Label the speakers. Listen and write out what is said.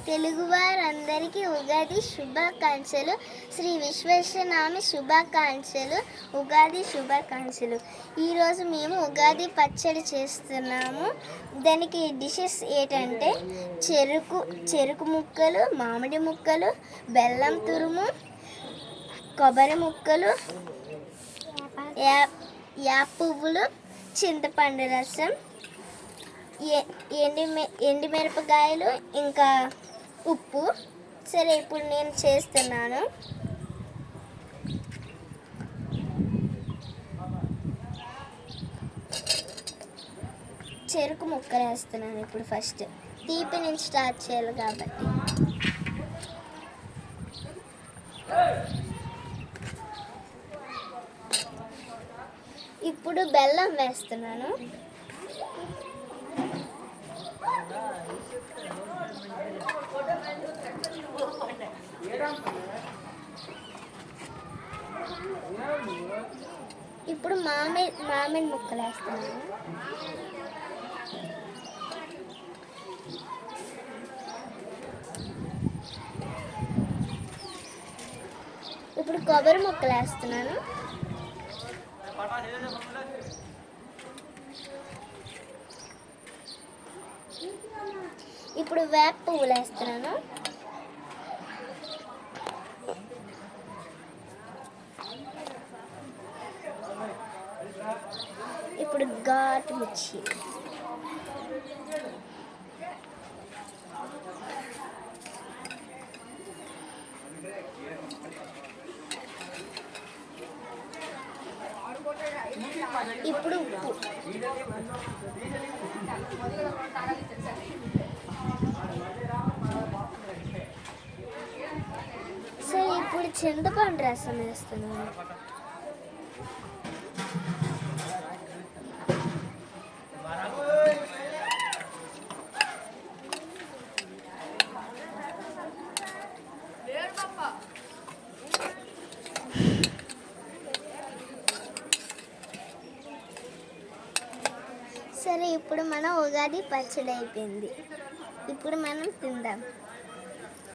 Speaker 1: తెలుగువారందరికీ ఉగాది శుభాకాంక్షలు. శ్రీ విశ్వేశ్వరనామ శుభాకాంక్షలు. ఉగాది శుభాకాంక్షలు. ఈరోజు మేము ఉగాది పచ్చడి చేస్తున్నాము. దానికి డిషెస్ ఏంటంటే చెరుకు ముక్కలు, మామిడి ముక్కలు, బెల్లం తురుము, కొబ్బరి ముక్కలు, యాప పువ్వులు, చింతపండు రసం, ఎండుమిరపకాయలు, ఇంకా ఉప్పు. సరే, ఇప్పుడు నేను చేస్తున్నాను. చెరుకు ముక్కలు వేస్తున్నాను. ఇప్పుడు ఫస్ట్ తీపి నుంచి స్టార్ట్ చేయాలి కాబట్టి ఇప్పుడు బెల్లం వేస్తున్నాను. ఇప్పుడు మామిడి ముక్కలు వేస్తున్నాను. ఇప్పుడు కొబ్బరి ముక్కలు వేస్తున్నాను. ఇప్పుడు వేప పువ్వులు వేస్తున్నాను. ఇప్పుడు ఘాటు మిర్చి, ఇప్పుడు ఉప్పు. సో ఇప్పుడు చింతపండు రసం వేస్తున్నాను. సరే, ఇప్పుడు మన ఉగాది పచ్చడి అయిపోయింది. ఇప్పుడు మనం తిందాం.